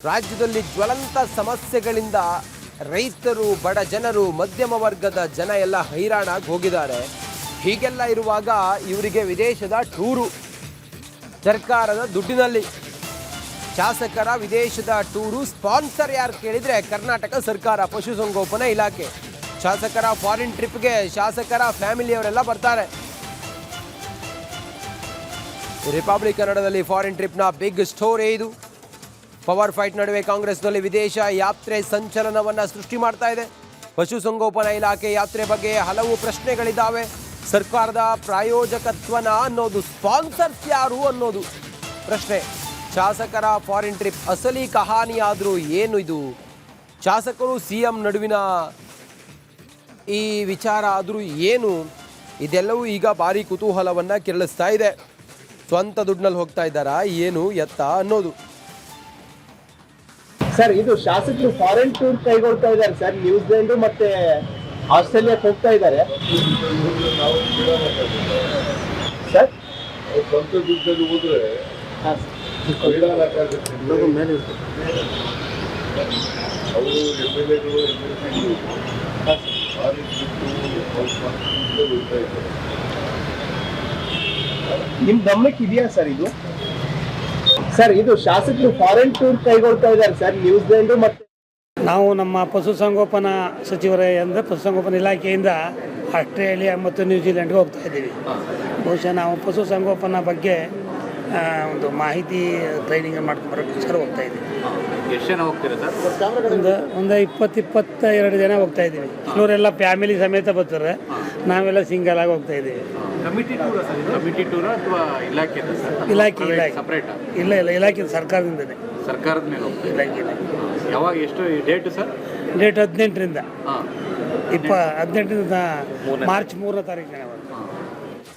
ರಾಜ್ಯದಲ್ಲಿ ಜ್ವಲಂತ ಸಮಸ್ಯೆಗಳಿಂದ ರೈತರು, ಬಡ ಜನರು, ಮಧ್ಯಮ ವರ್ಗದ ಜನ ಎಲ್ಲ ಹೈರಾಣಾಗಿ ಹೋಗಿದ್ದಾರೆ. ಹೀಗೆಲ್ಲ ಇರುವಾಗ ಇವರಿಗೆ ವಿದೇಶದ ಟೂರು, ಸರ್ಕಾರದ ದುಡ್ಡಿನಲ್ಲಿ ಶಾಸಕರ ವಿದೇಶದ ಟೂರು. ಸ್ಪಾನ್ಸರ್ ಯಾರು ಕೇಳಿದರೆ ಕರ್ನಾಟಕ ಸರ್ಕಾರ, ಪಶುಸಂಗೋಪನಾ ಇಲಾಖೆ. ಶಾಸಕರ ಫಾರಿನ್ ಟ್ರಿಪ್ಗೆ ಶಾಸಕರ ಫ್ಯಾಮಿಲಿಯವರೆಲ್ಲ ಬರ್ತಾರೆ. ರಿಪಬ್ಲಿಕ್ ಕನ್ನಡದಲ್ಲಿ ಫಾರಿನ್ ಟ್ರಿಪ್ನ ಬಿಗ್ ಸ್ಟೋರಿ ಇದು. ಪವರ್ ಫೈಟ್ ನಡುವೆ ಕಾಂಗ್ರೆಸ್ನಲ್ಲಿ ವಿದೇಶ ಯಾತ್ರೆ ಸಂಚಲನವನ್ನು ಸೃಷ್ಟಿ ಮಾಡ್ತಾ ಇದೆ. ಪಶುಸಂಗೋಪನಾ ಇಲಾಖೆ ಯಾತ್ರೆ ಬಗ್ಗೆ ಹಲವು ಪ್ರಶ್ನೆಗಳಿದ್ದಾವೆ. ಸರ್ಕಾರದ ಪ್ರಾಯೋಜಕತ್ವನ ಅನ್ನೋದು, ಸ್ಪಾನ್ಸರ್ಸ್ ಯಾರು ಅನ್ನೋದು ಪ್ರಶ್ನೆ. ಶಾಸಕರ ಫಾರಿನ್ ಟ್ರಿಪ್ ಅಸಲಿ ಕಹಾನಿ ಆದರೂ ಏನು ಇದು? ಶಾಸಕರು CM ನಡುವಿನ ಈ ವಿಚಾರ ಆದರೂ ಏನು? ಇದೆಲ್ಲವೂ ಈಗ ಭಾರಿ ಕುತೂಹಲವನ್ನು ಕೆರಳಿಸ್ತಾ ಇದೆ. ಸ್ವಂತ ದುಡ್ಡಿನಲ್ಲಿ ಹೋಗ್ತಾ ಇದ್ದಾರಾ ಏನು ಎತ್ತ ಅನ್ನೋದು. ಸರ್, ಇದು ಶಾಸಕರು ಫಾರಿನ್ ಟೂರ್ ಕೈಗೊಳ್ತಾ ಇದ್ದಾರೆ ಸರ್. ನ್ಯೂಜಿಲೆಂಡ್ ಮತ್ತೆ ಆಸ್ಟ್ರೇಲಿಯಾಕ್ಕೆ ಹೋಗ್ತಾ ಇದ್ದಾರೆ ಸರ್. ಸ್ವಂತ ದುಡ್ಡಲ್ಲಿ ಹೋದ್ರೆ ಮೇಲೆ ಅವರು MLAಗಳು ನಿಮ್ ಗಮನಕ್ಕೆ ಇದೆಯಾ ಸರ್ ಇದು? ಸರ್, ಇದು ಶಾಸಕರು ಫಾರಿನ್ ಟೂರ್ ಕೈಗೊಳ್ತಾ ಇದ್ದಾರೆ ಸರ್. ನ್ಯೂಜಿಲೆಂಡ್ ಮತ್ತೆ ನಾವು ನಮ್ಮ ಪಶುಸಂಗೋಪನಾ ಸಚಿವರಿಂದ ಪಶುಸಂಗೋಪನಾ ಇಲಾಖೆಯಿಂದ ಆಸ್ಟ್ರೇಲಿಯಾ ಮತ್ತು ನ್ಯೂಜಿಲೆಂಡ್ಗೆ ಹೋಗ್ತಾ ಇದ್ದೀವಿ. ಬಹುಶಃ ನಾವು ಪಶುಸಂಗೋಪನಾ ಬಗ್ಗೆ ಒಂದು ಮಾಹಿತಿ ಟ್ರೈನಿಂಗ್ ಮಾಡ್ಕೊಂಬರೋಕ್ಕೋಸ್ಕರ ಹೋಗ್ತಾ ಇದ್ದೀವಿ. ಎಷ್ಟು ಜನ ಹೋಗ್ತೀರಾ ಸರ್? ಒಂದು 22 ಜನ ಹೋಗ್ತಾ ಇದ್ದೀವಿ. ಕೆಲವರೆಲ್ಲ ಫ್ಯಾಮಿಲಿ ಸಮೇತ ಬರ್ತಾರೆ, ನಾವೆಲ್ಲ ಸಿಂಗಲ್ ಆಗಿ ಹೋಗ್ತಾ ಇದ್ದೀವಿ. ಕಮಿಟಿ ಟೂರ್ ಅಥವಾ ಇಲಾಖೆ ಇಲಾಖೆ ಸಪ್ರೇಟ್? ಇಲ್ಲ, ಇಲಾಖೆ ಸರ್ಕಾರದಿಂದನೇ. ಸರ್ಕಾರದ ಮೇಲೆ ಹೋಗ್ತಾ ಇಲಾಖೆ. ಯಾವಾಗ, ಎಷ್ಟು ಡೇಟ್ ಸರ್? ಡೇಟ್ 18ರಿಂದ 18ರಿಂದ ಮಾರ್ಚ್ 3ನೇ ತಾರೀಕು.